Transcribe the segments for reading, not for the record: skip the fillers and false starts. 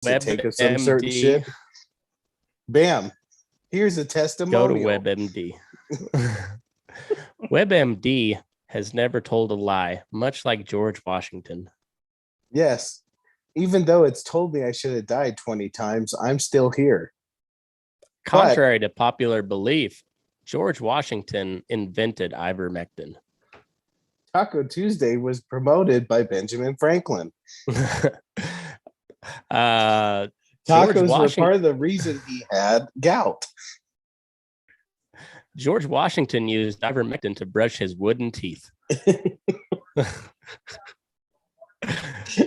to take of some certain WebMD. shit. Bam. Here's a Go to testimonial. WebMD. WebMD has never told a lie, much like George Washington. Yes. Even though it's told me I should have died 20 times, I'm still here. Contrary to popular belief, George Washington invented ivermectin. Taco Tuesday was promoted by Benjamin Franklin. Tacos were part of the reason he had gout. George Washington used ivermectin to brush his wooden teeth.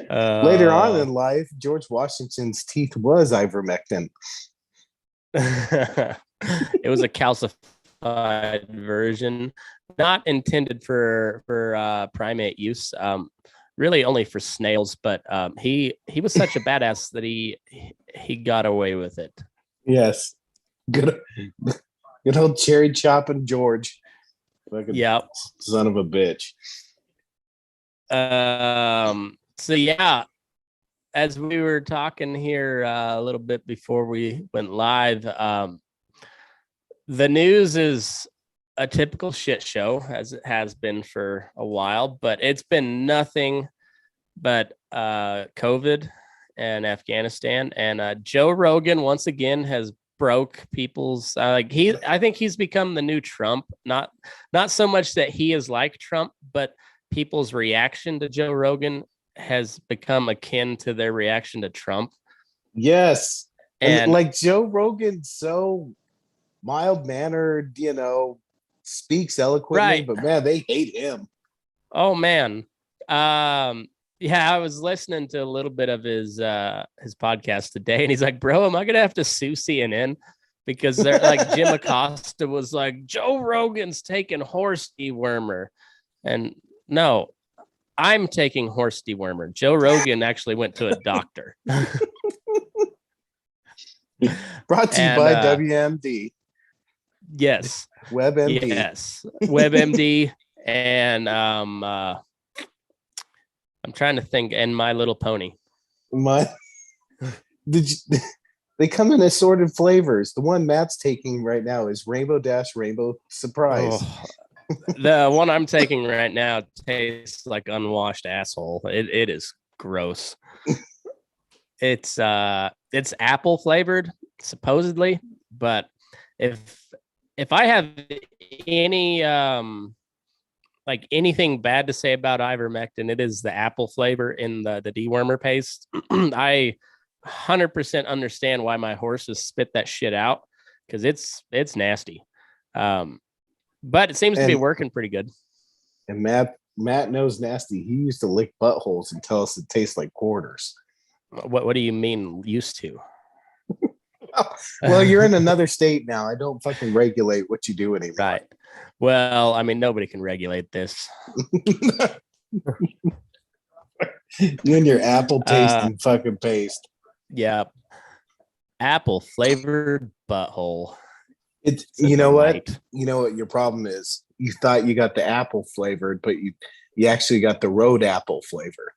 Later on in life, George Washington's teeth was ivermectin. It was a calcified version, not intended for primate use. Really only for snails, but he was such a badass that he got away with it. Yes, good old cherry chopping George. Yep, son of a bitch. So yeah, as we were talking here a little bit before we went live, the news is a typical shit show, as it has been for a while, but it's been nothing but COVID and Afghanistan. And Joe Rogan once again has broke people's I think he's become the new Trump. Not so much that he is like Trump, but people's reaction to Joe Rogan has become akin to their reaction to Trump. Yes. And like Joe Rogan, so mild-mannered, speaks eloquently, right. But man, they hate him. Oh man. Yeah, I was listening to a little bit of his podcast today, and he's like, bro, am I gonna have to sue CNN? Because they're like Jim Acosta was like, Joe Rogan's taking horse dewormer. And no, I'm taking horse dewormer. Joe Rogan actually went to a doctor. Brought to you by WMD. Yes. WebMD. Yes. WebMD. And I'm trying to think, and My Little Pony. They come in assorted flavors. The one Matt's taking right now is Rainbow Dash Rainbow Surprise. Oh, the one I'm taking right now tastes like unwashed asshole. It is gross. It's apple flavored, supposedly, but if I have any like anything bad to say about ivermectin, it is the apple flavor in the dewormer paste. I 100% understand why my horses spit that shit out, because it's nasty. But it seems to be working pretty good. And Matt knows nasty. He used to lick buttholes and tell us it tastes like quarters. What do you mean used to? Well, you're in another state now. I don't fucking regulate what you do anymore. Right. Well, I mean, nobody can regulate this. You and your apple tasting fucking paste. Yeah. Apple flavored butthole. It's you know what your problem is. You thought you got the apple flavored, but you actually got the road apple flavor.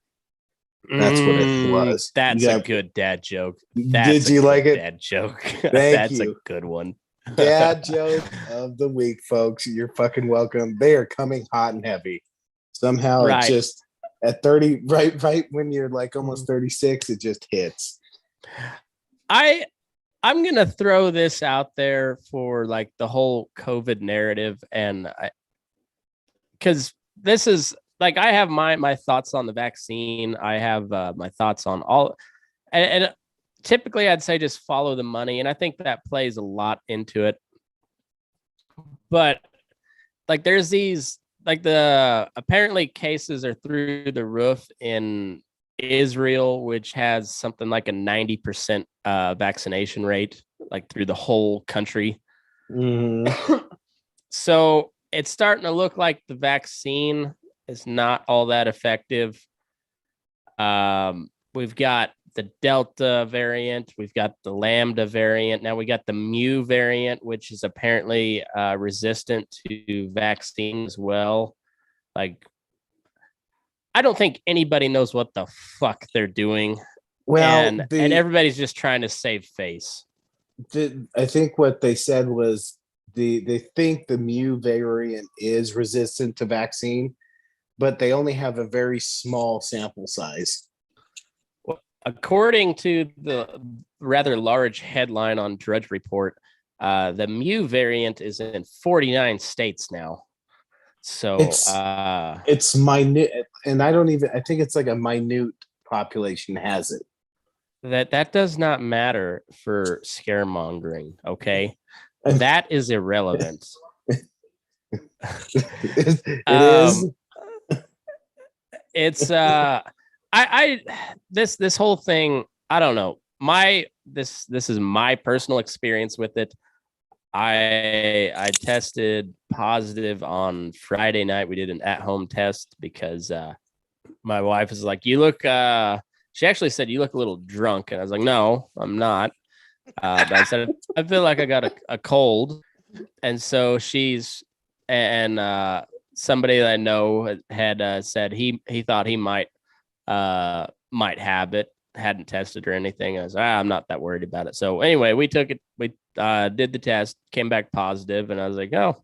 That's what it was. That's a good dad joke. Did you like it? Dad joke. That's a good one. Dad joke of the week, folks. You're fucking welcome. They are coming hot and heavy. Somehow it just at 30, right when you're like almost 36, it just hits. I'm gonna throw this out there for like the whole COVID narrative, and because this is like I have my thoughts on the vaccine. I have my thoughts on all, and typically I'd say just follow the money, and I think that plays a lot into it. But like there's these like the apparently cases are through the roof in Israel, which has something like a 90% vaccination rate, like through the whole country. So it's starting to look like the vaccine is not all that effective. We've got the Delta variant, we've got the Lambda variant, now we got the Mu variant, which is apparently resistant to vaccine as well. Like, I don't think anybody knows what the fuck they're doing. Well, and everybody's just trying to save face. I think what they said was they think the mu variant is resistant to vaccine, but they only have a very small sample size. Well, according to the rather large headline on Drudge Report, the mu variant is in 49 states now. So it's minute, and I think it's like a minute population has it. That does not matter for scaremongering, okay? That is irrelevant. It is. It's I this whole thing, I don't know. This is my personal experience with it. I tested positive on Friday night. We did an at-home test because my wife is like, you look she actually said, you look a little drunk. And I was like, no, I'm not. But I said, I feel like I got a cold. And so somebody that I know had said he thought he might have it, hadn't tested or anything. I was like, I'm not that worried about it. So anyway, we took it. We did the test, came back positive, and I was like, oh.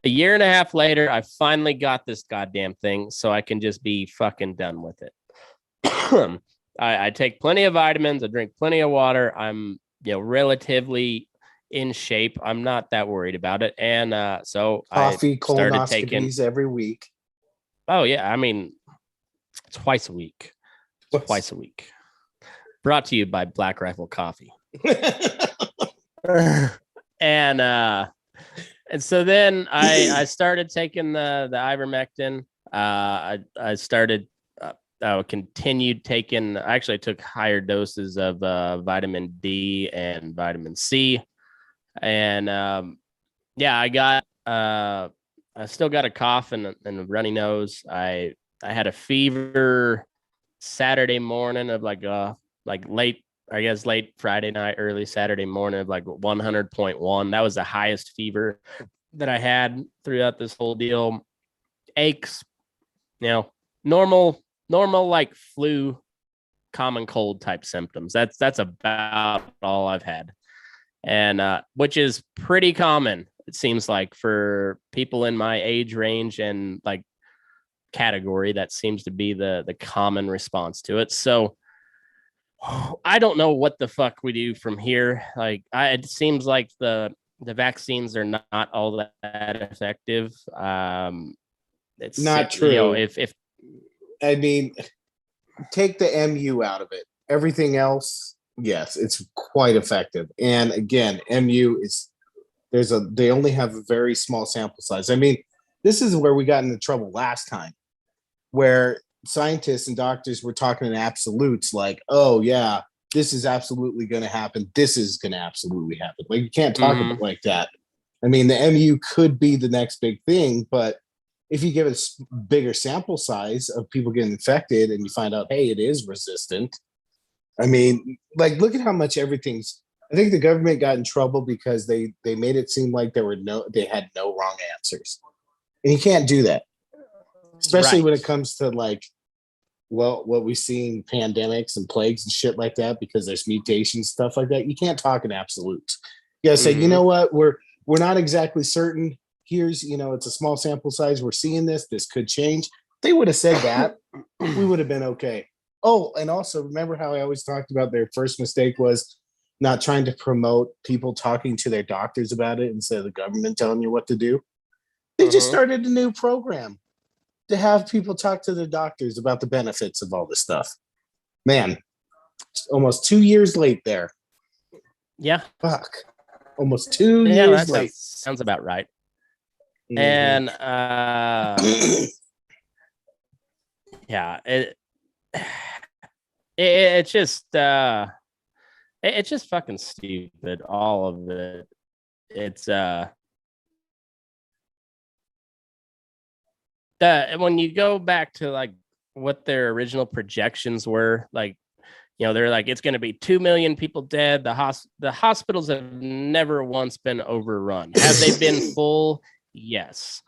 A year and a half later, I finally got this goddamn thing, so I can just be fucking done with it. I take plenty of vitamins. I drink plenty of water. I'm relatively in shape. I'm not that worried about it. And so coffee, I started taking every week. Oh yeah, I mean twice a week. Twice a week. Brought to you by Black Rifle Coffee. And so then I started taking the ivermectin. I continued taking. I actually took higher doses of vitamin D and vitamin C, and I got. I still got a cough and a runny nose. I had a fever Saturday morning of like late Friday night, early Saturday morning of like 100.1. That was the highest fever that I had throughout this whole deal. Aches, normal like flu, common cold type symptoms. That's about all I've had. And which is pretty common, it seems like, for people in my age range and like category. That seems to be the common response to it. So I don't know what the fuck we do from here. Like, it seems like the vaccines are not all that effective. It's not true. If I mean, take the MU out of it. Everything else, yes, it's quite effective. And again, MU is they only have a very small sample size. I mean, this is where we got into trouble last time, where scientists and doctors were talking in absolutes, like, oh yeah, this is absolutely going to happen. This is going to absolutely happen. Like, you can't talk about it like that. I mean, the MU could be the next big thing, but if you give it a bigger sample size of people getting infected and you find out, hey, it is resistant. I mean, like, look at how much everything's. I think the government got in trouble because they made it seem like they had no wrong answers, and you can't do that, especially when it comes to like, well, what we see in pandemics and plagues and shit like that, because there's mutations, stuff like that. You can't talk in absolutes. You gotta say, you know what, we're not exactly certain. Here's, it's a small sample size. We're seeing this could change. If they would have said that, we would have been okay. Oh, and also remember how I always talked about their first mistake was not trying to promote people talking to their doctors about it instead of the government telling you what to do. They just started a new program to have people talk to their doctors about the benefits of all this stuff. Man, almost 2 years late there. Yeah. Fuck. Almost 2 years late. Sounds about right. And yeah, it's just fucking stupid, all of it. It's when you go back to like what their original projections were, like, they're like, it's going to be 2 million people dead. The hospitals have never once been overrun. Have they been full? Yes.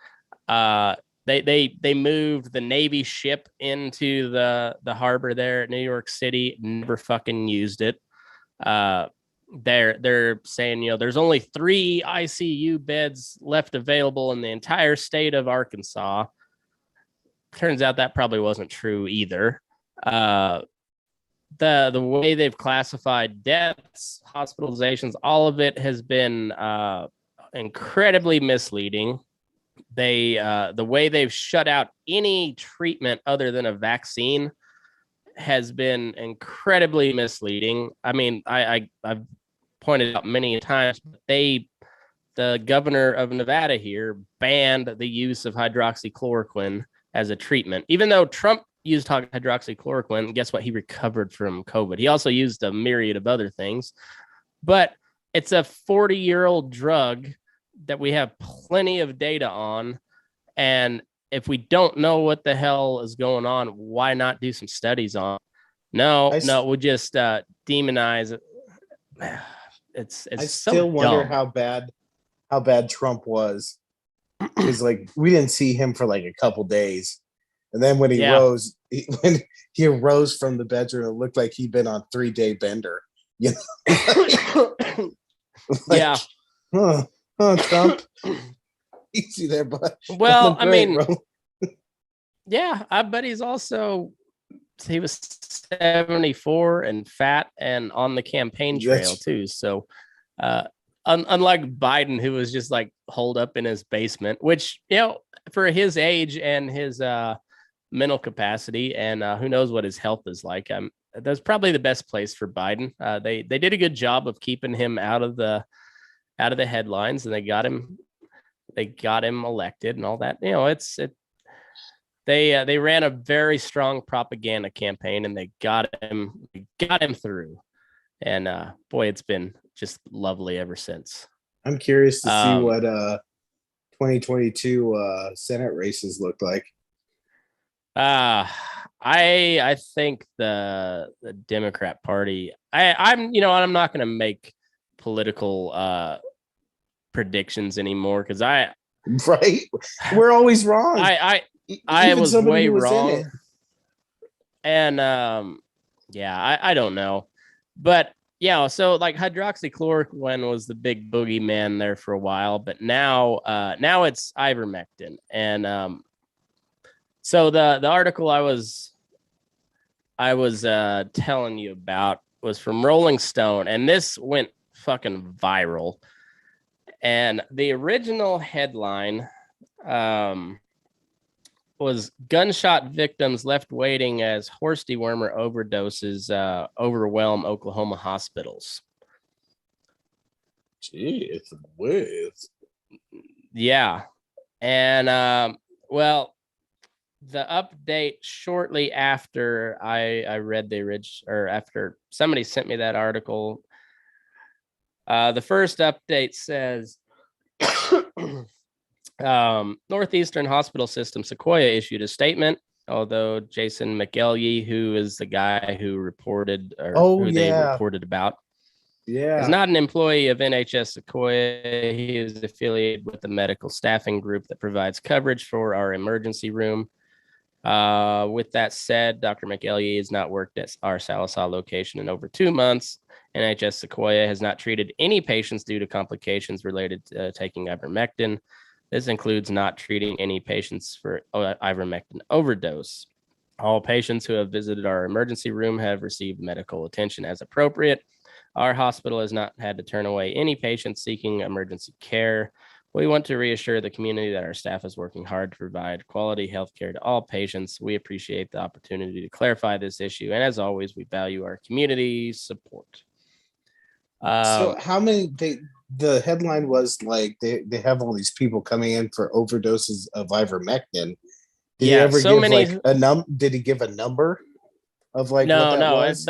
They moved the Navy ship into the harbor there at New York City. Never fucking used it. They're saying, there's only 3 ICU beds left available in the entire state of Arkansas. Turns out that probably wasn't true either. The way they've classified deaths, hospitalizations, all of it has been incredibly misleading. The way they've shut out any treatment other than a vaccine has been incredibly misleading. I mean, I've pointed out many times, but the governor of Nevada here banned the use of hydroxychloroquine as a treatment, even though Trump used hydroxychloroquine. Guess what? He recovered from COVID. He also used a myriad of other things, but it's a 40-year-old drug that we have plenty of data on. And if we don't know what the hell is going on, why not do some studies on? No, we'll just demonize it. It's I still wonder how bad Trump was, because like we didn't see him for like a couple days, and then when he rose, when he arose from the bedroom, it looked like he'd been on 3-day bender. Yeah. Trump, easy there, but well, I mean, yeah, I bet he was 74 and fat and on the campaign trail too. So, unlike Biden, who was just like holed up in his basement, which, for his age and his mental capacity, and who knows what his health is like. That's probably the best place for Biden. They did a good job of keeping him out of the headlines, and they got him elected and all that. They ran a very strong propaganda campaign, and they got him through. And boy, it's been just lovely ever since. I'm curious to see what 2022 Senate races look like. I think the Democrat Party. I'm not going to make political predictions anymore, because we're always wrong. I was way wrong, and I don't know, but so like hydroxychloroquine was the big boogeyman there for a while, but now it's ivermectin. And so the article I was telling you about was from Rolling Stone, and this went fucking viral. And the original headline was "Gunshot Victims Left Waiting as Horse Dewormer Overdoses Overwhelm Oklahoma Hospitals." Jeez whiz. Yeah. And well, the update shortly after I read after somebody sent me that article, the first update says Northeastern Hospital System Sequoia issued a statement, although Jason McElhey, who is the guy who reported they reported about, is not an employee of NHS Sequoia. He is affiliated with the medical staffing group that provides coverage for our emergency room. With that said, Dr. McElhey has not worked at our Sallisaw location in over 2 months. NHS Sequoia has not treated any patients due to complications related to taking ivermectin. This includes not treating any patients for ivermectin overdose. All patients who have visited our emergency room have received medical attention as appropriate. Our hospital has not had to turn away any patients seeking emergency care. We want to reassure the community that our staff is working hard to provide quality health care to all patients. We appreciate the opportunity to clarify this issue. And as always, we value our community support. So how many, the headline was like, they have all these people coming in for overdoses of ivermectin. Did he ever give like did he give a number of like what that was?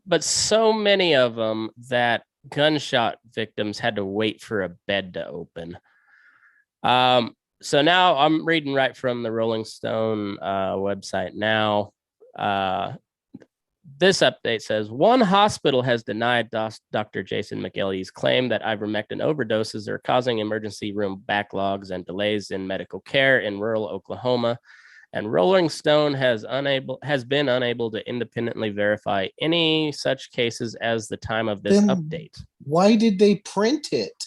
But so many of them that gunshot victims had to wait for a bed to open. So now I'm reading right from the Rolling Stone website now. this update says one hospital has denied Dr. Jason McEllig's claim that ivermectin overdoses are causing emergency room backlogs and delays in medical care in rural Oklahoma. And Rolling Stone has been unable to independently verify any such cases as the time of this update. Why did they print it?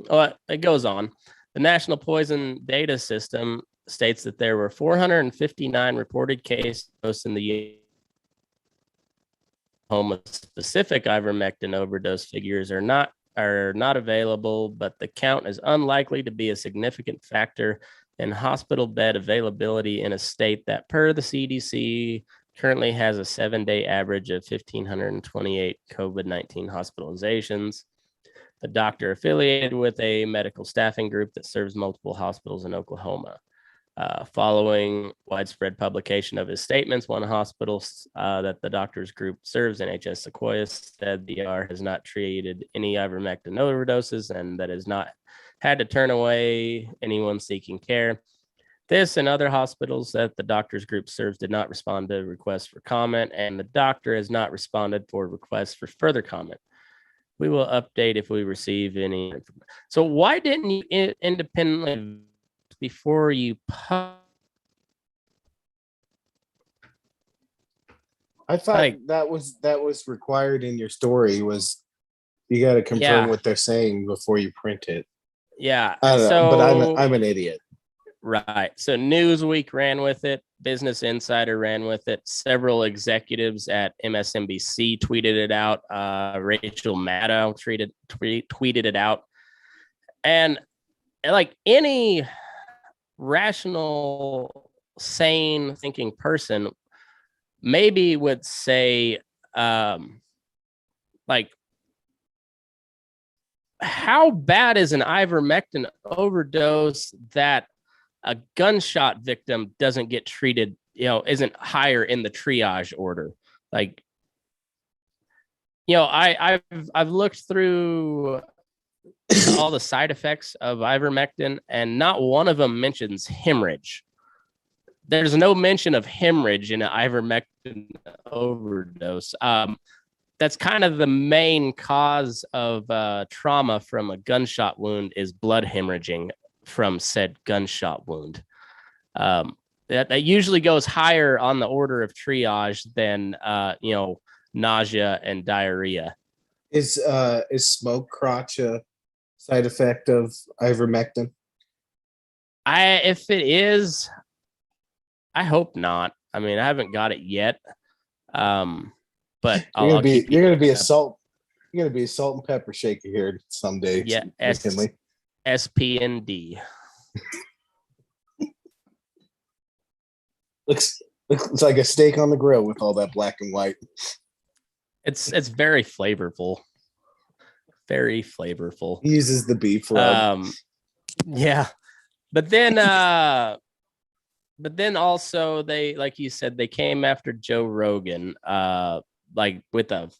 Well, it goes on. The National Poison Data System states that there were 459 reported cases in the Oklahoma. Specific ivermectin overdose figures are not available, but the count is unlikely to be a significant factor in hospital bed availability in a state that, per the CDC, currently has a 7-day average of 1,528 COVID-19 hospitalizations. The doctor affiliated with a medical staffing group that serves multiple hospitals in Oklahoma. Following widespread publication of his statements, one hospital that the doctor's group serves, NHS Sequoia, said the ER has not treated any ivermectin overdoses and that has not had to turn away anyone seeking care. This and other hospitals that the doctor's group serves did not respond to requests for comment, and the doctor has not responded for requests for further comment. We will update if we receive any information. So why didn't you independently before you I thought that was required in your story, was you got to confirm what they're saying before you print it. Yeah. I don't know, but I'm an idiot. Right. So Newsweek ran with it. Business Insider ran with it. Several executives at MSNBC tweeted it out. Rachel Maddow tweeted it out. And like any rational, sane thinking person maybe would say, like, how bad is an ivermectin overdose that a gunshot victim doesn't get treated, isn't higher in the triage order? Like, I've looked through all the side effects of ivermectin, and not one of them mentions hemorrhage. There's no mention of hemorrhage in an ivermectin overdose. That's kind of the main cause of trauma from a gunshot wound is blood hemorrhaging from said gunshot wound. That usually goes higher on the order of triage than nausea and diarrhea. Is smoke crotch a side effect of ivermectin? If it is, I hope not. I mean, I haven't got it yet. But you're gonna be a salt and pepper shaker here someday. Yeah, SPND. looks like a steak on the grill with all that black and white. It's very flavorful. Very flavorful. He uses the beef rub. Yeah. But then also they, like you said, they came after Joe Rogan like with a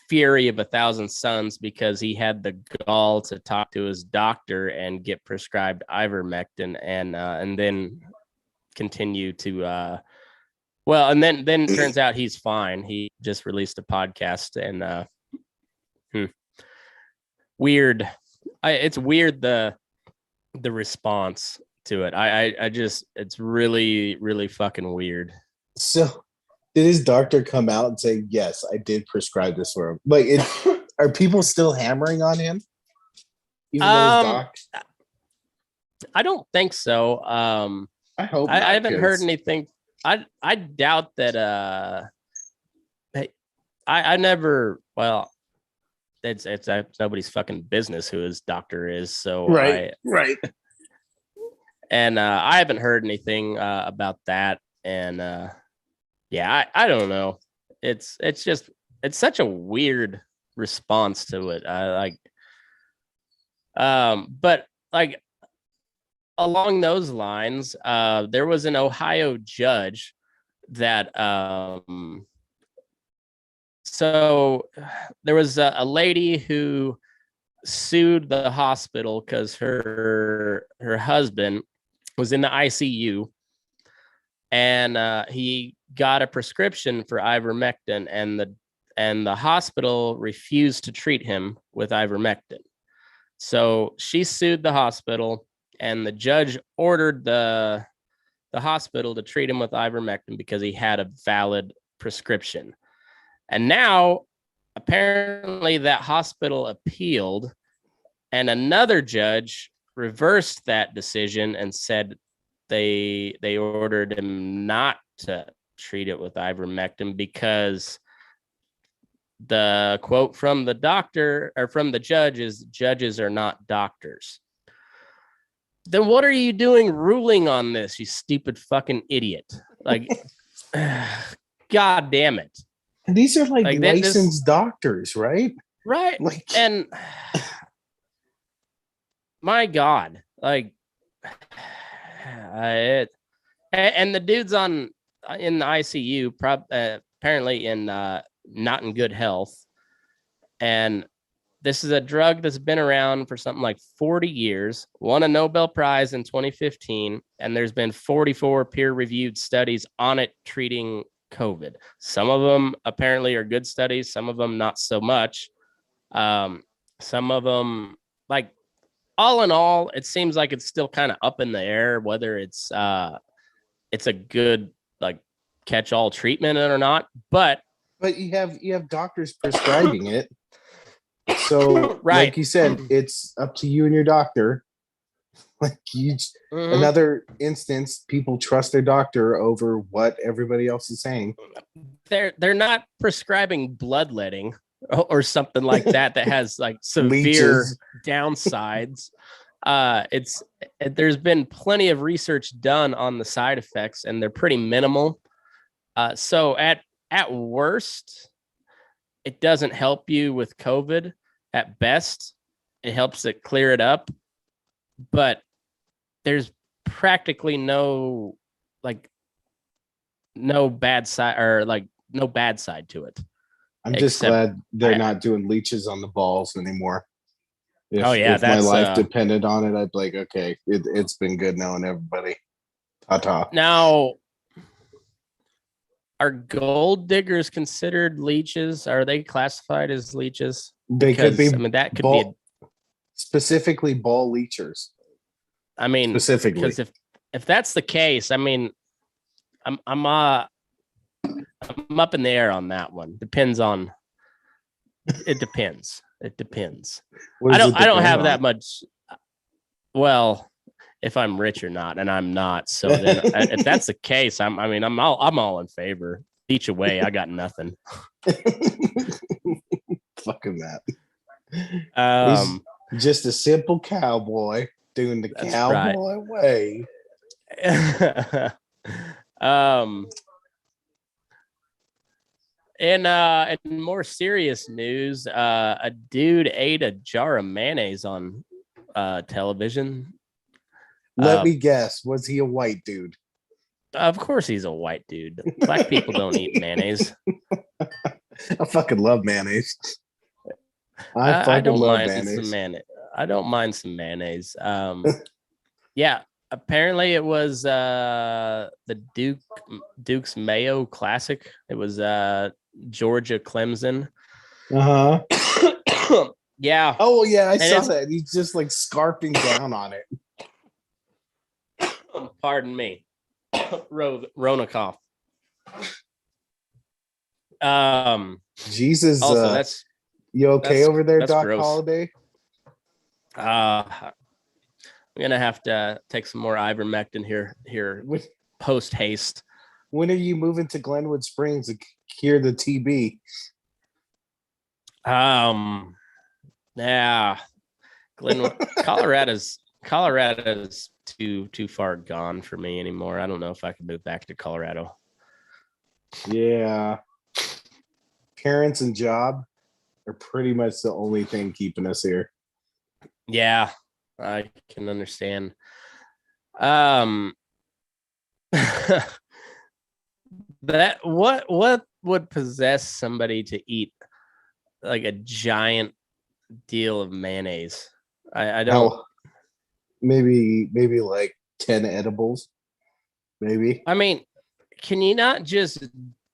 fury of 1,000 suns because he had the gall to talk to his doctor and get prescribed ivermectin and then continue to and then it turns out he's fine. He just released a podcast and weird. It's weird the response to it. I just, it's really, really fucking weird. So did his doctor come out and say, yes, I did prescribe this for him? Like, are people still hammering on him? Even though his doc? I don't think so. I hope I haven't heard anything. I doubt that. I never. Well, it's nobody's fucking business who his doctor is. So right. And I haven't heard anything about that. And I don't know. It's such a weird response to it. But like along those lines, there was an Ohio judge that so there was a lady who sued the hospital because her husband was in the ICU and he got a prescription for ivermectin, and the hospital refused to treat him with ivermectin. So she sued the hospital, and the judge ordered the hospital to treat him with ivermectin because he had a valid prescription. And now, apparently, that hospital appealed, and another judge reversed that decision and said they ordered him not to treat it with ivermectin because the quote from the doctor or from the judge is, judges are not doctors. Then what are you doing ruling on this, you stupid fucking idiot? Like, God damn it. And these are like licensed doctors, right? Right. Like, and my God, like, and the dude's in the ICU, apparently not in good health. And this is a drug that's been around for something like 40 years, won a Nobel Prize in 2015, and there's been 44 peer-reviewed studies on it treating COVID. Some of them apparently are good studies, some of them not so much. Some of them, like, all in all, it seems like it's still kind of up in the air whether it's a good, like, catch-all treatment or not. But you have doctors prescribing it. So, right. Like you said, it's up to you and your doctor. Like, another instance, people trust their doctor over what everybody else is saying. They're not prescribing bloodletting or something like that has like severe downsides. There's been plenty of research done on the side effects, and they're pretty minimal. So at worst, it doesn't help you with COVID. At best, it helps it clear it up. But there's practically no bad side, or like no bad side to it. I'm just glad they're not doing leeches on the balls anymore. If my life depended on it, I'd be like, okay, it's been good knowing everybody. Ta-ta. Now, are gold diggers considered leeches? Are they classified as leeches? They could be. I mean, that could be specifically ball leechers. I mean, specifically, because if that's the case, I mean, I'm up in the air on that one. It depends. It depends. I don't have that much. Well, if I'm rich or not, and I'm not, so then if that's the case, I'm all in favor. Each away, I got nothing. Fucking that. He's just a simple cowboy doing the cowboy way. In more serious news, a dude ate a jar of mayonnaise on television. Let me guess. Was he a white dude? Of course he's a white dude. Black people don't eat mayonnaise. I fucking love mayonnaise. I don't mind some mayonnaise. I don't mind some mayonnaise. Yeah, apparently it was the Duke's Mayo Classic. It was Georgia Clemson. Yeah. Oh yeah, I saw that. He's just like scarfing down on it. Pardon me. Rona cough. Jesus. Also, you okay over there, Doc gross. Holiday? I'm gonna have to take some more ivermectin here post haste. When are you moving to Glenwood Springs to cure the TB? Yeah, Glenwood, Colorado's too far gone for me anymore. I don't know if I can move back to Colorado. Yeah, parents and job are pretty much the only thing keeping us here. Yeah, I can understand. That what would possess somebody to eat like a giant deal of mayonnaise? I don't. Maybe like 10 edibles. Maybe. I mean, Can you not just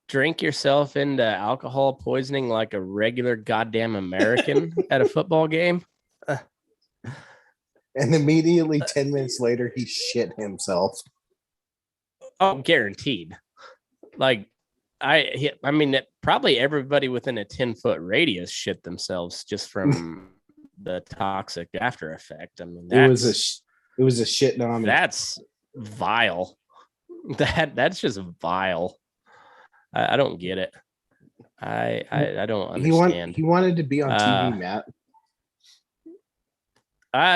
drink yourself into alcohol poisoning like a regular goddamn American at a football game? And immediately 10 minutes later, he shit himself. Oh, guaranteed. Like, I mean, probably everybody within a 10-foot radius shit themselves just from the toxic after effect. I mean, it was a shit nami. That's vile. That's just vile. I don't get it. I don't understand. He wanted to be on TV, Matt.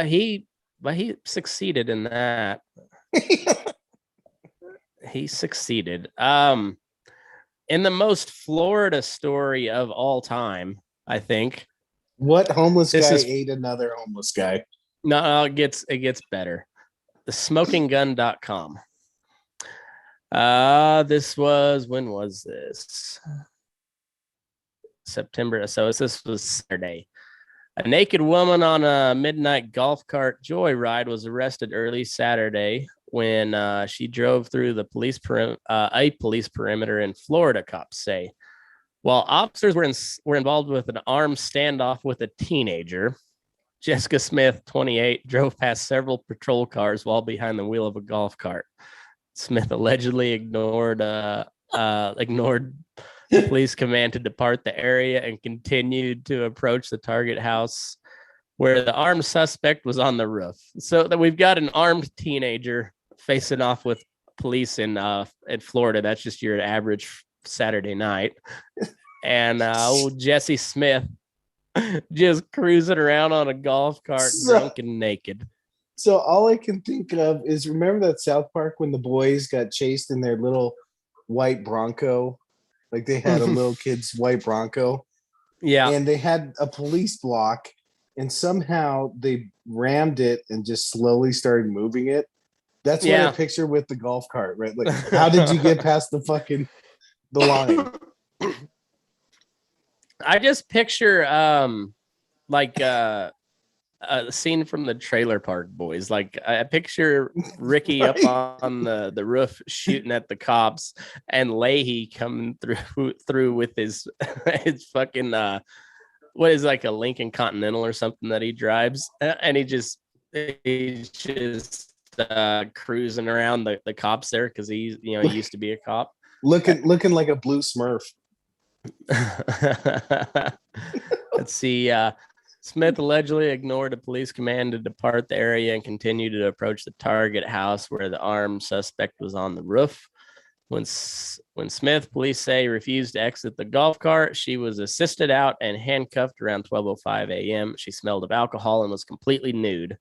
He succeeded in that. He succeeded. In the most Florida story of all time, I think. What homeless guy ate another homeless guy? No, it gets better. The smokinggun.com. This was, when was this? September. So this was Saturday. A naked woman on a midnight golf cart joyride was arrested early Saturday when she drove through the police perimeter in Florida, cops say. While officers were involved with an armed standoff with a teenager, Jessica Smith, 28, drove past several patrol cars while behind the wheel of a golf cart. Smith allegedly ignored police command to depart the area and continued to approach the target house where the armed suspect was on the roof. So that we've got an armed teenager facing off with police in Florida. That's just your average Saturday night. And old Jesse Smith just cruising around on a golf cart, drunk and naked. So all I can think of is, remember that South Park when the boys got chased in their little white Bronco? Like they had a little kid's white Bronco. Yeah. And they had a police block, and somehow they rammed it and just slowly started moving it. That's what I picture with the golf cart, right? Like, how did you get past the line? I just picture a scene from the Trailer Park Boys. Like I picture Ricky up on the roof shooting at the cops, and Leahy coming through with his fucking what is like a Lincoln Continental or something that he drives, and he's just cruising around the cops there because he used to be a cop, looking like a blue Smurf. Let's see. Smith allegedly ignored a police command to depart the area and continued to approach the target house where the armed suspect was on the roof. When Smith, police say, refused to exit the golf cart, she was assisted out and handcuffed around 12:05 a.m. She smelled of alcohol and was completely nude.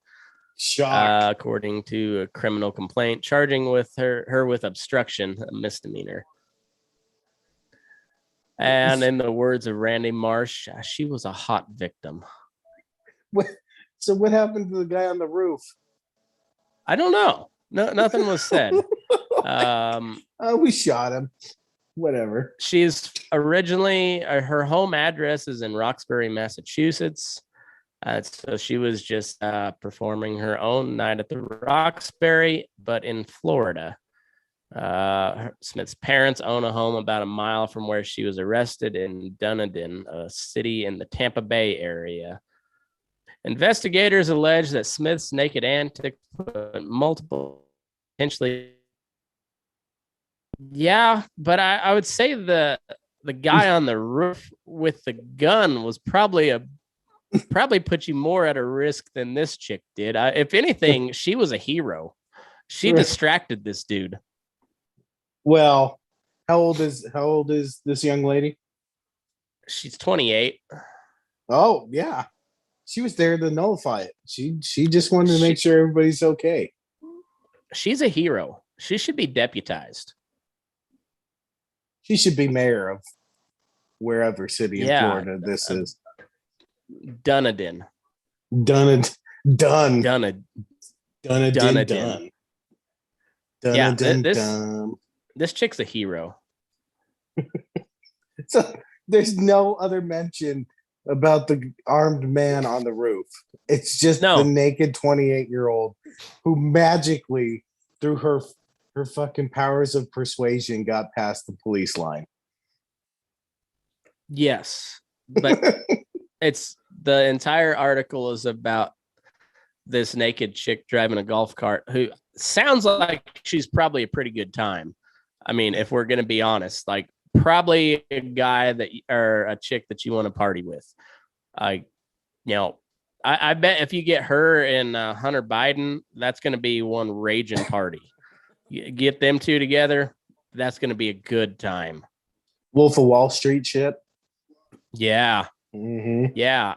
According to a criminal complaint, charging with her with obstruction, a misdemeanor. And in the words of Randy Marsh, she was a hot victim. So what happened to the guy on the roof? I don't know. No, nothing was said. We shot him. Whatever. She's originally, her home address is in Roxbury, Massachusetts. So she was just performing her own night at the Roxbury, but in Florida. Smith's parents own a home about a mile from where she was arrested in Dunedin, a city in the Tampa Bay area. Investigators allege that Smith's naked antics put multiple potentially. Yeah, but I would say the guy on the roof with the gun was probably put you more at a risk than this chick did. If anything, she was a hero. She distracted this dude. Well, how old is this young lady? She's 28. Oh, yeah. She was there to nullify it. She just wanted to make sure everybody's okay. She's a hero. She should be deputized. She should be mayor of wherever city in Florida this is. Dunedin. This chick's a hero. So there's no other mention about the armed man on the roof. It's just the naked 28-year-old who magically, through her her fucking powers of persuasion got past the police line. Yes, but it's the entire article is about this naked chick driving a golf cart who sounds like she's probably a pretty good time. I mean, if we're going to be honest, like probably a guy that or a chick that you want to party with. I bet if you get her and Hunter Biden, that's going to be one raging party. You get them two together, that's going to be a good time. Wolf of Wall Street shit. Yeah. Mm-hmm. Yeah.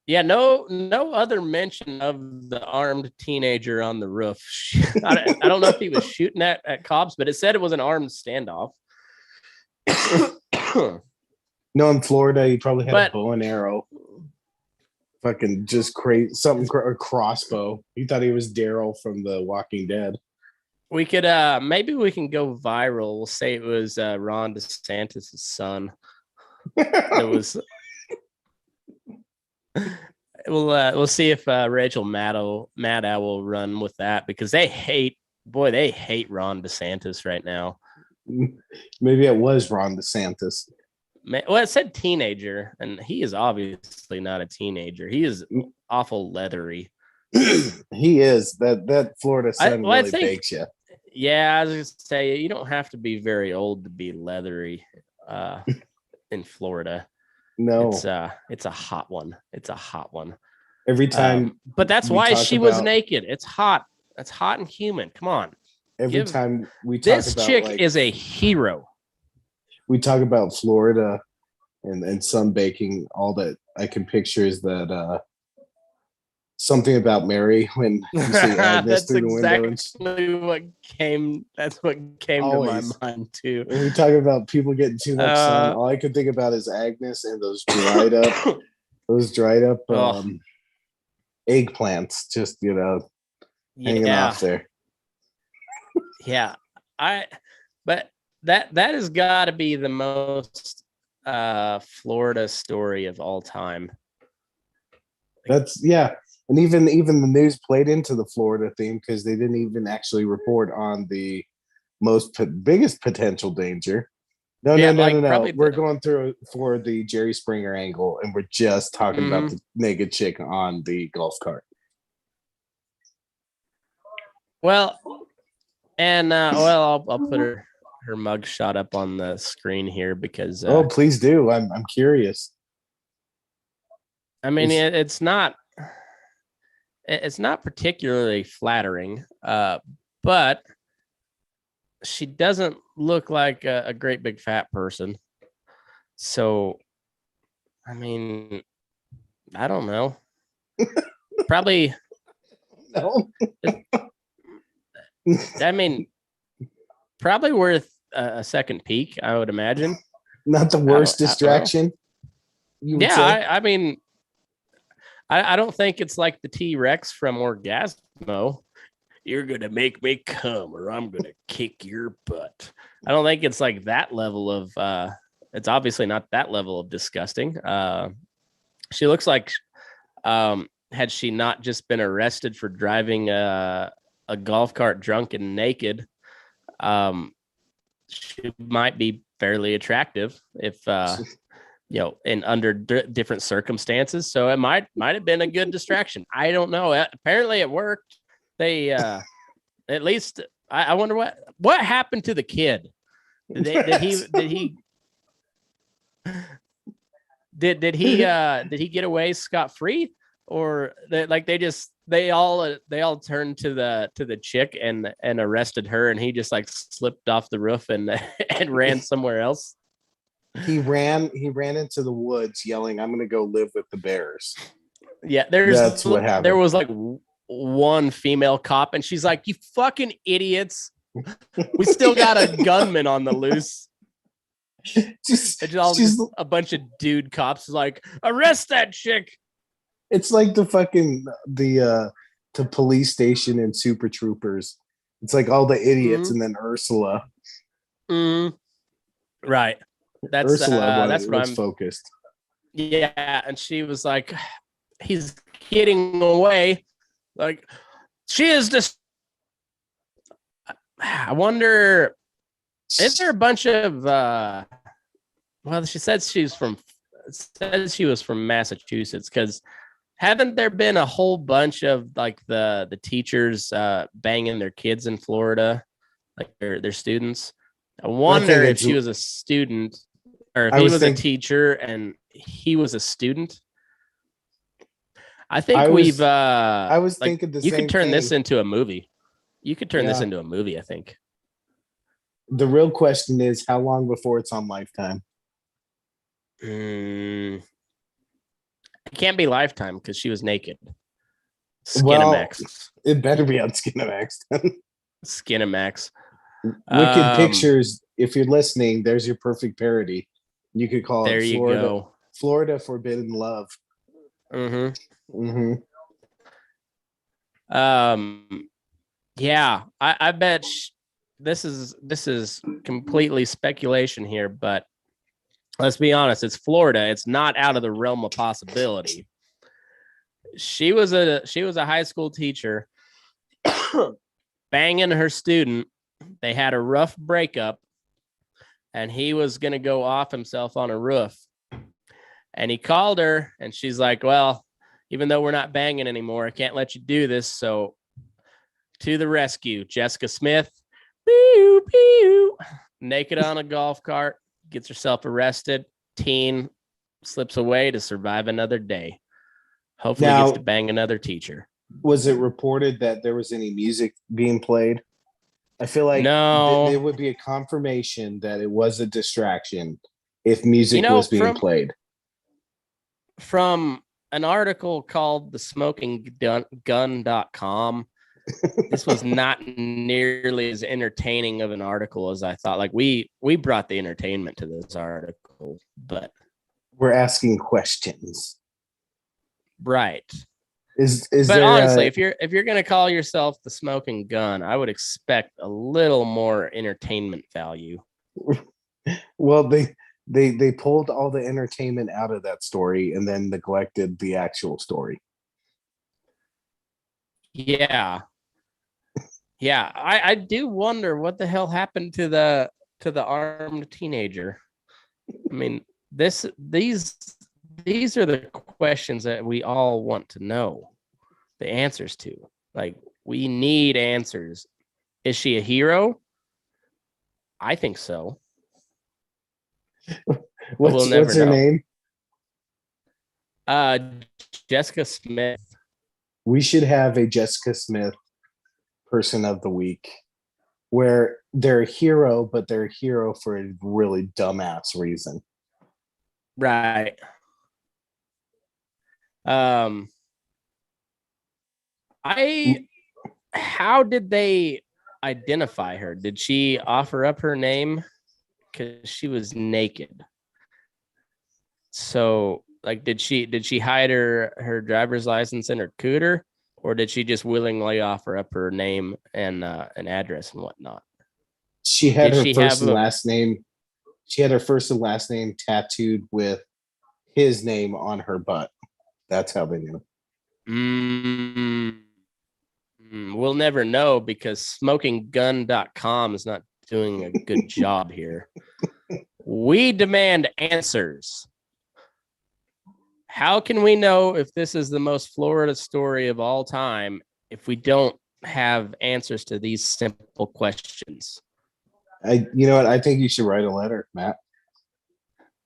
Yeah, no other mention of the armed teenager on the roof. I don't know if he was shooting at cops, but it said it was an armed standoff. No, in Florida, he probably had a bow and arrow. Fucking just crazy, a crossbow. He thought he was Daryl from The Walking Dead. We could, maybe we can go viral. We'll say it was Ron DeSantis' son. It was... We'll see if Rachel Maddow will run with that because they hate Ron DeSantis right now. Maybe it was Ron DeSantis. Well, it said teenager, and he is obviously not a teenager. He is awful leathery. He is. That Florida sun really bakes you. Yeah, I was going to say you don't have to be very old to be leathery in Florida. No, it's a hot one. It's a hot one. Every time, but that's why she was naked. It's hot. It's hot and humid. Come on. Every time we talk this about chick is a hero. We talk about Florida and sunbaking. All that I can picture is that something about Mary when you see Agnes through the window. That's what came always to my mind too. When we talk about people getting too much sun, all I could think about is Agnes and those dried up eggplants, just hanging off there. Yeah, but that has got to be the most Florida story of all time. And even the news played into the Florida theme because they didn't even actually report on the biggest potential danger. No. We're going through for the Jerry Springer angle, and we're just talking about the naked chick on the golf cart. Well, and I'll put her mug shot up on the screen here because please do. I'm curious. I mean, it's not particularly flattering, but she doesn't look like a great big fat person. So, I mean, I don't know. Probably. No. I mean, probably worth a second peek, I would imagine. Not the worst distraction. I mean, I don't think it's like the T-Rex from Orgasmo. You're going to make me come or I'm going to kick your butt. I don't think it's like that level of, it's obviously not that level of disgusting. She looks like, had she not just been arrested for driving a golf cart drunk and naked, she might be fairly attractive if, in under different circumstances. So it might have been a good distraction. I don't know. Apparently it worked. They at least I wonder what happened to the kid. Did he get away scot-free, or they all turned to the chick and arrested her, and he just like slipped off the roof and ran somewhere else? He ran into the woods yelling, "I'm going to go live with the bears." Yeah, that's what happened. There was like one female cop, and she's like, "You fucking idiots. We still got a gunman on the loose." Just a bunch of dude cops like, "Arrest that chick." It's like the police station in Super Troopers. It's like all the idiots and then Ursula. Right. That's Ursula. That's what I'm focused. Yeah, and she was like, "He's getting away. Like, she is I wonder, is there a bunch of well, she said she was from Massachusetts, because haven't there been a whole bunch of like the teachers banging their kids in Florida, like their students? I wonder if she was a student, or if he was a teacher and he was a student. I think I was like, thinking the you same could turn thing. this into a movie. You could turn this into a movie, I think. The real question is, how long before it's on Lifetime? It can't be Lifetime because she was naked. Skinamax. It better be on Skinamax. Skinamax. Wicked Pictures. If you're listening, there's your perfect parody. You could call it Florida Forbidden Love. Yeah, I bet this is completely speculation here, but let's be honest, it's Florida. It's not out of the realm of possibility. She was a high school teacher banging her student. They had a rough breakup, and he was going to go off himself on a roof. And he called her, and she's like, well, even though we're not banging anymore, I can't let you do this. So to the rescue, Jessica Smith, pew, pew, naked on a golf cart, gets herself arrested. Teen slips away to survive another day. Hopefully gets to bang another teacher. Was it reported that there was any music being played? I feel like there would be a confirmation that it was a distraction if music was being played. From an article called thesmokinggun.com, this was not nearly as entertaining of an article as I thought. Like, we brought the entertainment to this article, but we're asking questions. Right. But honestly, if you're gonna call yourself the Smoking Gun, I would expect a little more entertainment value. Well, they pulled all the entertainment out of that story and then neglected the actual story. Yeah. I do wonder what the hell happened to the armed teenager. I mean, these are the questions that we all want to know the answers to. Like, we need answers. Is she a hero? I think so. What's her name? Jessica Smith. We should have a Jessica Smith person of the week where they're a hero, but they're a hero for a really dumbass reason. Right. How did they identify her? Did she offer up her name? Because she was naked. So, like, did she hide her driver's license in her cooter, or did she just willingly offer up her name and an address and whatnot? She had her first and last name. She had her first and last name tattooed with his name on her butt. That's how they knew. We'll never know, because smokinggun.com is not doing a good job here. We demand answers. How can we know if this is the most Florida story of all time if we don't have answers to these simple questions? You know what? I think you should write a letter, Matt.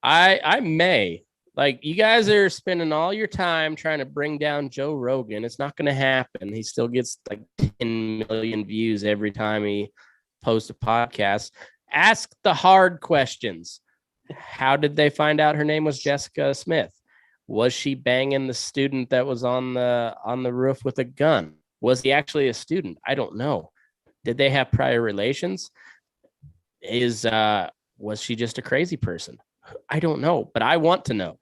I may. Like, you guys are spending all your time trying to bring down Joe Rogan. It's not going to happen. He still gets like 10 million views every time he posts a podcast. Ask the hard questions. How did they find out her name was Jessica Smith? Was she banging the student that was on the roof with a gun? Was he actually a student? I don't know. Did they have prior relations? Was she just a crazy person? I don't know, but I want to know.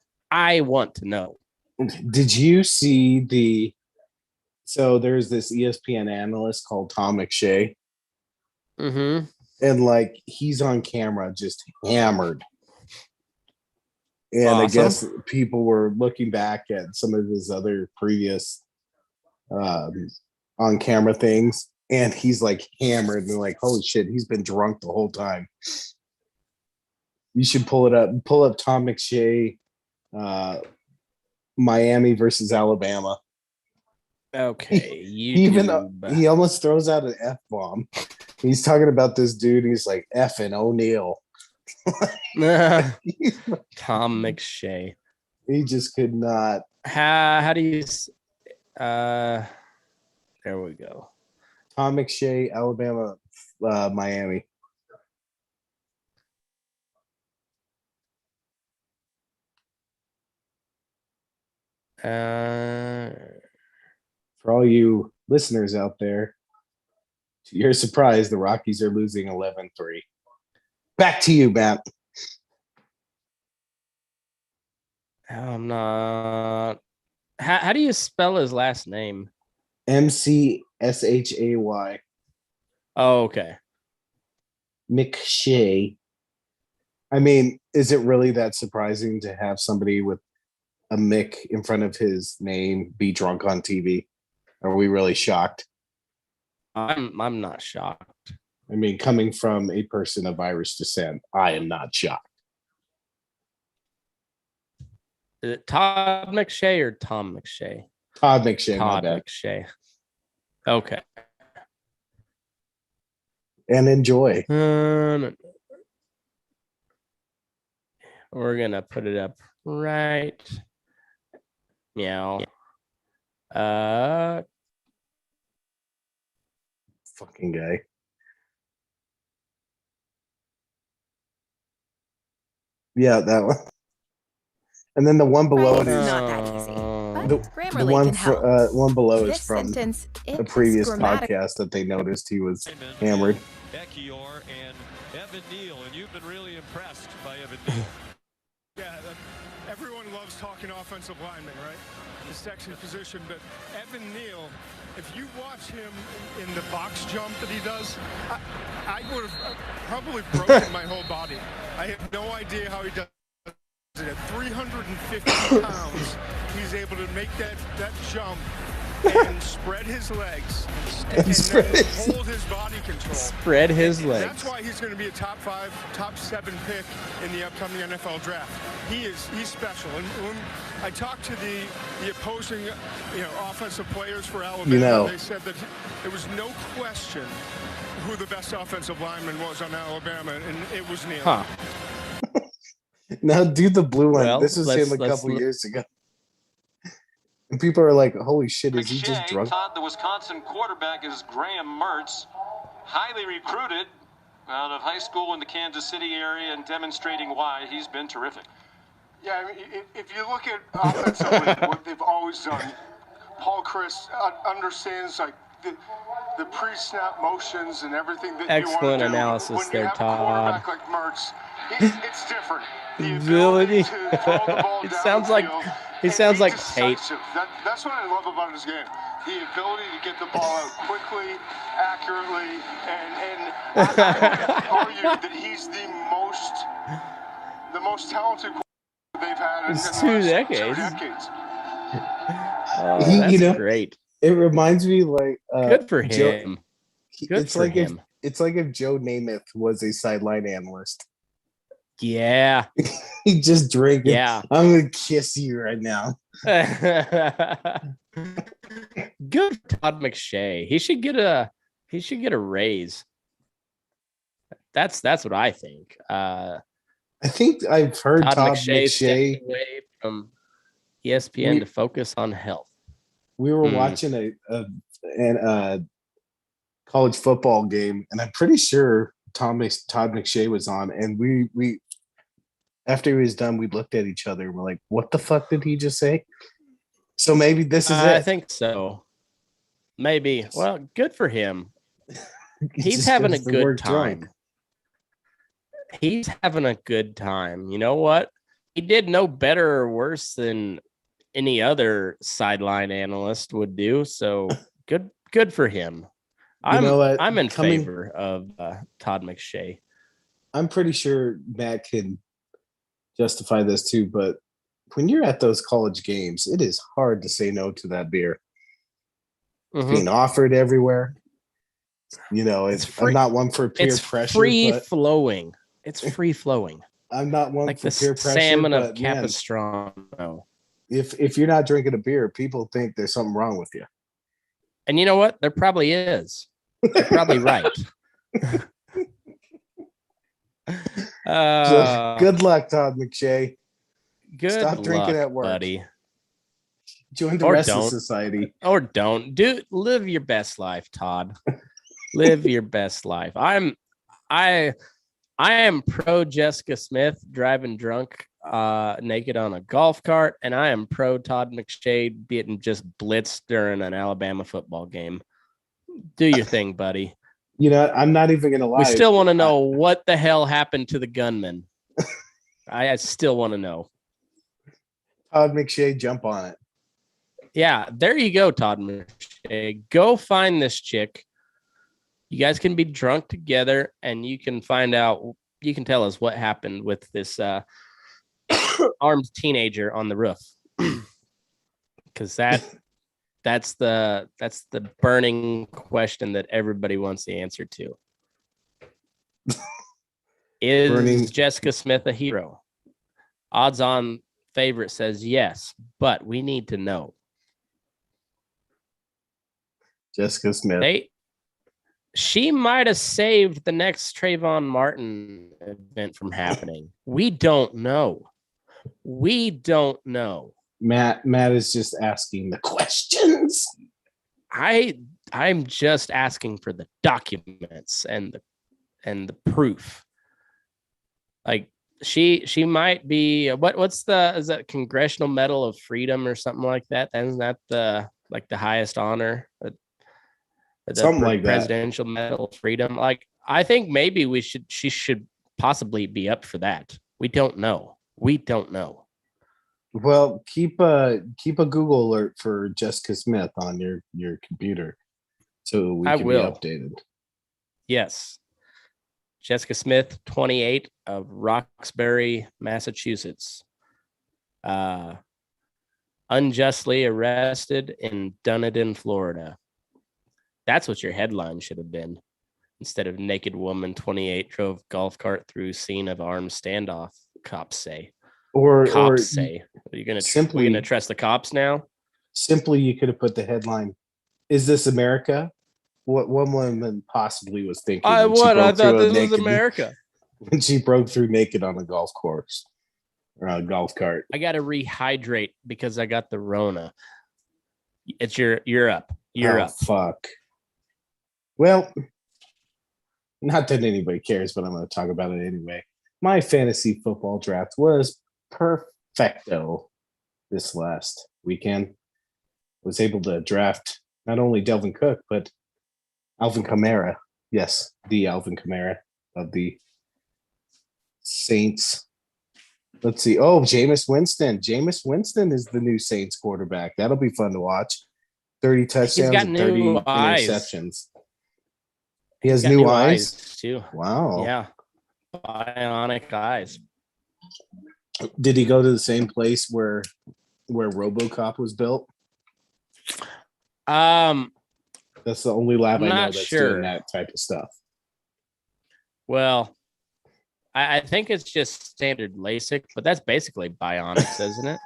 Did you see so there's this ESPN analyst called Tom McShay. Mm-hmm. And like, he's on camera just hammered. And awesome. I guess people were looking back at some of his other previous on camera things. and he's like hammered, and they're like, holy shit, he's been drunk the whole time. You should pull it up. Pull up Tom McShay, Miami versus Alabama. Okay, he almost throws out an F-bomb. He's talking about this dude. He's like, effing O'Neal. Tom McShay. He just could not. How do you? There we go. Tom McShay, Alabama, Miami. For all you listeners out there, to your surprise, the Rockies are losing 11-3. Back to you, Matt. I'm not. How do you spell his last name? McShay. Oh, okay. McShay. I mean, is it really that surprising to have somebody with a Mick in front of his name be drunk on TV? Are we really shocked? I'm not shocked. I mean, coming from a person of Irish descent, I am not shocked. Is it Todd McShay or Tom McShay? Todd McShay. Todd McShay. Okay. And enjoy. We're gonna put it up right. Meow. Fucking guy. Yeah, that one. And then the one below it is not that easy. The one below is from a previous podcast that they noticed he was hammered. Ekior and Evan Neal, and you've been really impressed by Evan Neal. Yeah, everyone loves talking offensive lineman, right? The sexy position, but Evan Neal, if you watch him in the box jump that he does, I would have probably broken my whole body. I have no idea how he does it. At 350 pounds, he's able to make that jump and spread his legs and then hold his body control. Spread his legs. That's why he's going to be a top 5, top 7 pick in the upcoming NFL draft. He's special. And when I talked to the opposing, offensive players for Alabama, they said that there was no question who the best offensive lineman was on Alabama, and it was Neal. Huh. Now do the blue one. Well, this was him a couple years ago. And people are like, holy shit, is he just drunk? Todd, the Wisconsin quarterback is Graham Mertz, highly recruited out of high school in the Kansas City area and demonstrating why he's been terrific. Yeah, I mean, if you look at offensively, what they've always done, Paul Chris understands like the pre-snap motions and everything that excellent you want to do. analysis when there, you have Todd. A quarterback like Mertz, it's different. The ability to throw the ball it down sounds the like field he sounds like Tate. That's what I love about his game. The ability to get the ball out quickly, accurately, and I would argue that he's the most talented quarterback they've had in the last 2 decades. Oh, that's great. It reminds me like good for him. It's like if Joe Namath was a sideline analyst. Yeah. He just drank. Yeah. I'm gonna kiss you right now. Good for Todd McShay. He should get a raise. That's what I think. I think I've heard Todd McShay away from ESPN to focus on health. We were watching a college football game, and I'm pretty sure Todd McShay was on, and we after he was done, we looked at each other and we're like, what the fuck did he just say? So maybe this is it. I think so. Maybe. Well, good for him. He's having a good time. Drunk. He's having a good time. You know what? He did no better or worse than any other sideline analyst would do. So good for him. I'm in favor of Todd McShay. I'm pretty sure Matt can justify this too, but when you're at those college games, it is hard to say no to that beer. It's being offered everywhere. You know, free, I'm not one for peer pressure. Free flowing. It's free flowing. I'm not one like for the peer pressure. Salmon of but man, Capistrano. If you're not drinking a beer, people think there's something wrong with you. And you know what? There probably is. They're probably right. So, good luck, Todd McShay. Stop drinking at work, buddy. Join the rest of society. Or don't. Live your best life, Todd. Live your best life. I am pro Jessica Smith driving drunk naked on a golf cart, and I am pro Todd McShay getting just blitzed during an Alabama football game. Do your thing, buddy. You know, I'm not even going to lie. We still want to know what the hell happened to the gunman. I still want to know. Todd McShay, jump on it. Yeah, there you go, Todd McShay. Go find this chick. You guys can be drunk together, and you can find out. You can tell us what happened with this armed teenager on the roof, because that's the burning question that everybody wants the answer to. Is Jessica Smith a hero? Odds on favorite says yes, but we need to know. Jessica Smith. She might have saved the next Trayvon Martin event from happening. We don't know. Matt is just asking the questions. I'm just asking for the documents and the proof. Like she might be is that Congressional Medal of Freedom or something like that? Isn't that the highest honor? Something like Presidential Medal of Freedom. Like, I think maybe she should possibly be up for that. We don't know. Well, keep a Google alert for Jessica Smith on your computer, so we can be updated. Yes, Jessica Smith, 28, of Roxbury, Massachusetts, unjustly arrested in Dunedin, Florida. That's what your headline should have been, instead of naked woman 28 drove golf cart through scene of armed standoff. Cops say. Are you gonna trust the cops now? Simply, you could have put the headline, "Is this America?" What one woman possibly was thinking. I thought this was America. When she broke through naked on a golf course or a golf cart. I got to rehydrate because I got the Rona. It's you're up. You're up. Fuck. Well, not that anybody cares, but I'm going to talk about it anyway. My fantasy football draft was perfecto this last weekend. Was able to draft not only Delvin Cook, but Alvin Kamara. Yes, the Alvin Kamara of the Saints. Let's see. Oh, Jameis Winston. Jameis Winston is the new Saints quarterback. That'll be fun to watch. 30 touchdowns and 30 interceptions. He has new eyes too. Wow. Yeah. Bionic eyes. Did he go to the same place where RoboCop was built? That's the only lab I know that's doing that type of stuff. Well, I think it's just standard LASIK, but that's basically bionics, isn't it?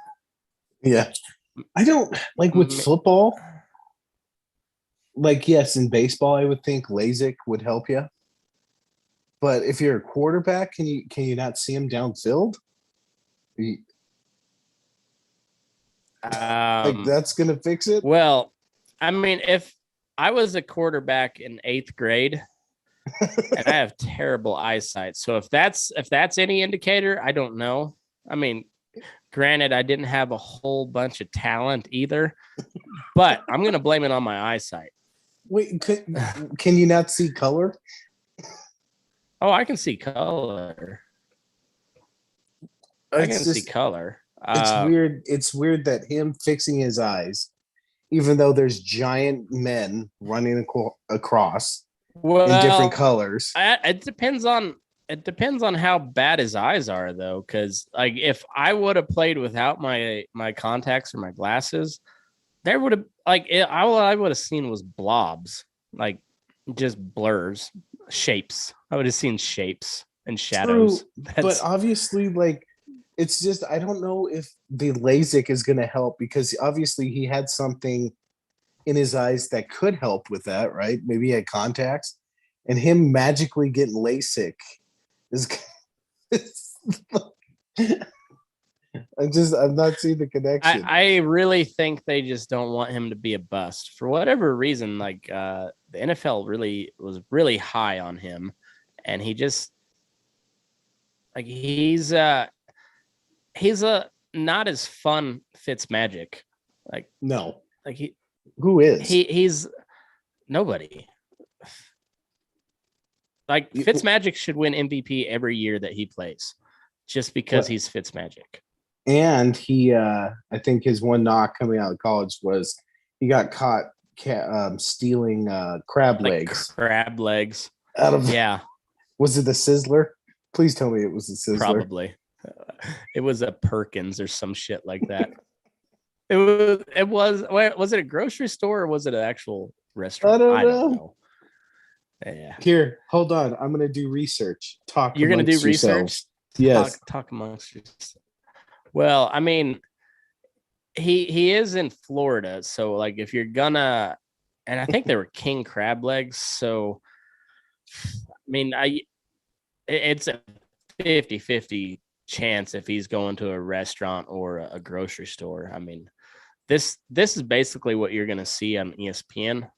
Yeah. I don't like with football. Like, yes, in baseball, I would think LASIK would help you. But if you're a quarterback, can you not see him downfield? Like that's gonna fix it? Well, I mean, if I was a quarterback in 8th grade, and I have terrible eyesight, so if that's any indicator, I don't know. I mean, granted, I didn't have a whole bunch of talent either, but I'm gonna blame it on my eyesight. Wait, can you not see color? Oh, I can see color. See color. It's weird. It's weird that him fixing his eyes, even though there's giant men running across in different colors. It depends on how bad his eyes are, though. Because like, if I would have played without my contacts or my glasses, there would have all I would have seen was blobs. Like, just blurs, shapes. I would have seen shapes and shadows. But obviously, like, it's just, I don't know if the LASIK is going to help, because obviously he had something in his eyes that could help with that, right? Maybe he had contacts, and him magically getting LASIK is. I'm not seeing the connection. I really think they just don't want him to be a bust for whatever reason. Like the NFL was really high on him, and he just like he's a not as fun Fitzmagic. Like no, like who is he's nobody. Like Fitzmagic should win MVP every year that he plays, just because he's Fitzmagic. And he, I think his one knock coming out of college was he got caught stealing crab legs. Crab legs. Out of Was it the Sizzler? Please tell me it was the Sizzler. Probably. It was a Perkins or some shit like that. It was. Was it a grocery store or was it an actual restaurant? I don't know. Yeah. Here, hold on. I'm gonna do research. You're gonna do research. Yes. Talk amongst yourselves. Well, I mean, he is in Florida, so like if you're gonna, and I think they were king crab legs, so I mean, it's a 50-50 chance if he's going to a restaurant or a grocery store. I mean, this is basically what you're gonna see on ESPN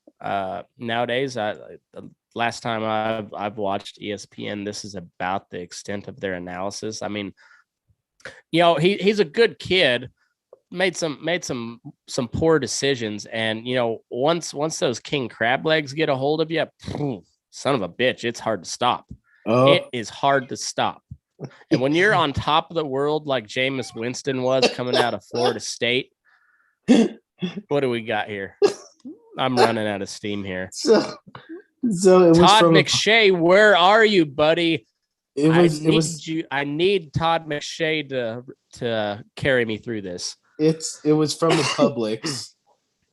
nowadays. The last time I've watched ESPN, this is about the extent of their analysis. I mean, you know, he's a good kid, made some poor decisions, and you know, once those king crab legs get a hold of you, son of a bitch, it's hard to stop. It is hard to stop. And when you're on top of the world like Jameis Winston was coming out of Florida State, what do we got here? I'm running out of steam here. So it was Todd McShay, where are you, buddy? I need Todd McShay to carry me through this. It was from the Publix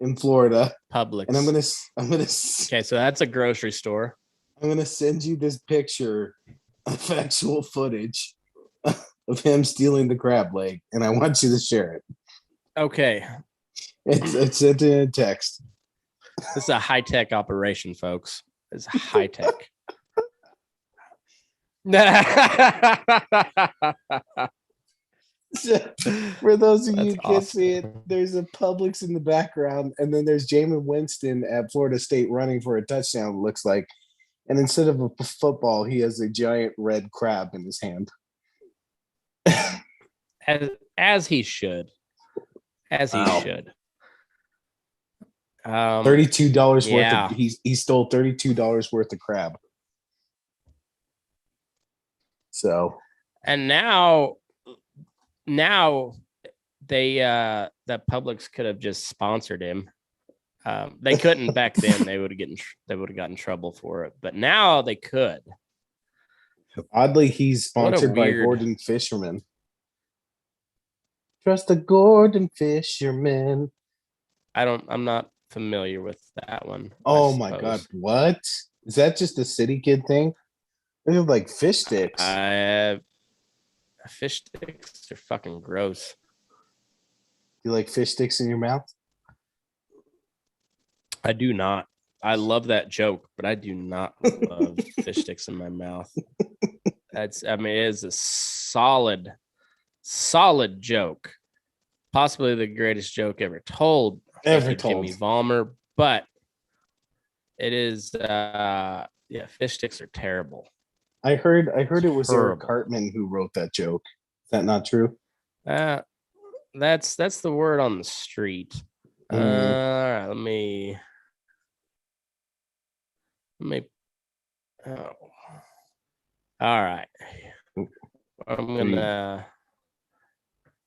in Florida. Publix. And I'm gonna Okay, so that's a grocery store. I'm gonna send you this picture of actual footage of him stealing the crab leg, and I want you to share it. Okay. It's sent in a text. This is a high-tech operation, folks. It's high-tech. For those of you who can't see it, there's a Publix in the background, and then there's Jameis Winston at Florida State running for a touchdown, it looks like. And instead of a football, he has a giant red crab in his hand. As he should. As he should. $32 worth of he stole $32 worth of crab. So, and now they the Publix could have just sponsored him. They couldn't back then. They would have gotten trouble for it, but now they could. Oddly, he's sponsored by Gordon Fisherman. Trust the Gordon Fisherman. I'm not familiar with that one. Oh my God. What? Is that just a city kid thing? They have like fish sticks. Fish sticks are fucking gross. You like fish sticks in your mouth? I do not. I love that joke, but I do not love fish sticks in my mouth. It is a solid joke. Possibly the greatest joke ever told. Jimmy Valmer, but it is fish sticks are terrible. I heard it was Eric Cartman who wrote that joke. Is that not true? That's the word on the street. All right, let me all right. I'm gonna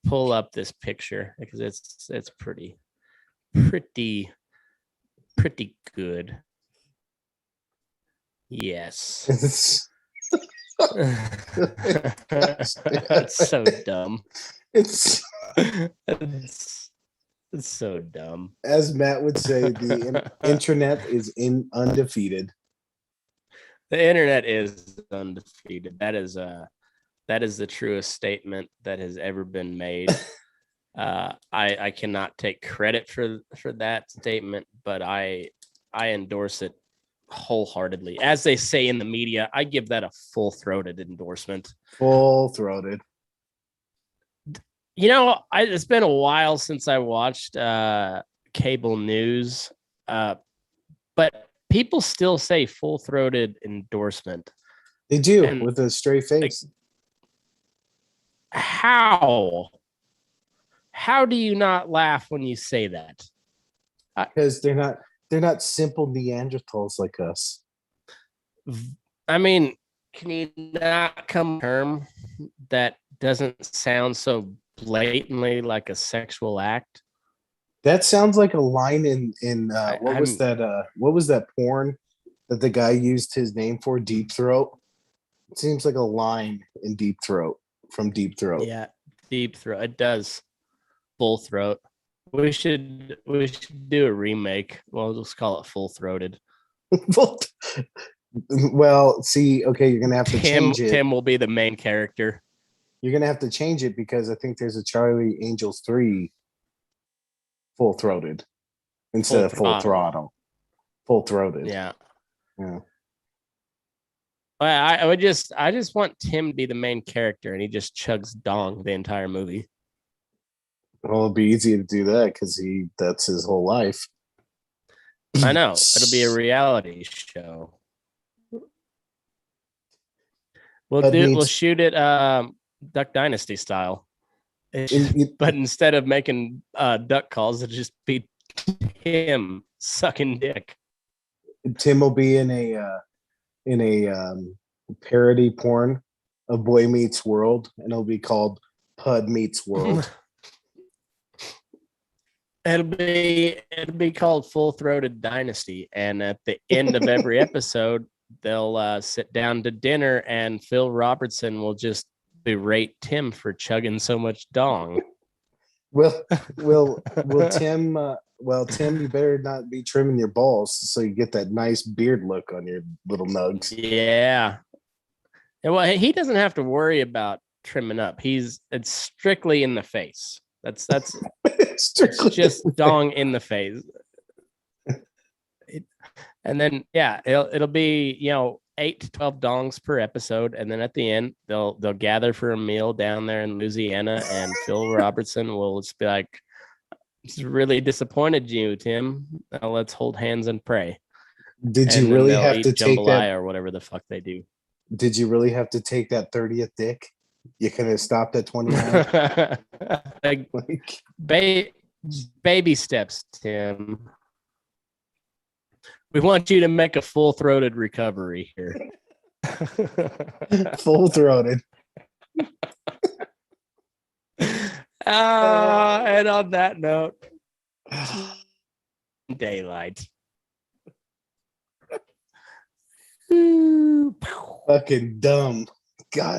pull up this picture because it's pretty good. Yes. That's so dumb. It's so dumb. As Matt would say, the internet is undefeated. The internet is undefeated. That is the truest statement that has ever been made. I cannot take credit for that statement, but I endorse it wholeheartedly. As they say in the media, I give that a full-throated endorsement. Full-throated. You know, it's been a while since I watched cable news, but people still say full-throated endorsement. They do, with a straight face. How do you not laugh when you say that? Because they're not simple Neanderthals like us. I mean, can you not come to a term that doesn't sound so blatantly like a sexual act? That sounds like a line in what was that porn that the guy used his name for? Deep Throat. It seems like a line in Deep Throat from Deep Throat. Yeah, Deep Throat. It does. Full Throat. We should do a remake. We'll just call it Full Throated. Well, see, okay, you're gonna have to change it. Tim will be the main character. You're gonna have to change it because I think there's a Charlie Angels 3 Full Throated instead of Full Throttle. Full Throated. Yeah. Yeah. I just want Tim to be the main character, and he just chugs dong the entire movie. Well, it'd be easy to do that because that's his whole life. I know. It'll be a reality show. We'll shoot it Duck Dynasty style. But instead of making duck calls, it'll just be him sucking dick. Tim will be in a parody porn of Boy Meets World, and it'll be called Pud Meets World. It'll be called Full Throated Dynasty, and at the end of every episode, they'll sit down to dinner, and Phil Robertson will just berate Tim for chugging so much dong. Will Tim? Tim, you better not be trimming your balls so you get that nice beard look on your little nugs. Yeah. And well, he doesn't have to worry about trimming up. It's strictly in the face. That's it's just dong in the face. And then it'll be 8 to 12 dongs per episode, and then at the end they'll gather for a meal down there in Louisiana, and Phil Robertson will just be like, "It's really disappointed you, Tim. Now let's hold hands and pray." Did you really have to take that, or whatever the fuck they do? Did you really have to take that 30th dick? You could have stopped at 29. Baby steps, Tim. We want you to make a full-throated recovery here. Full-throated. And on that note, daylight. Fucking dumb. God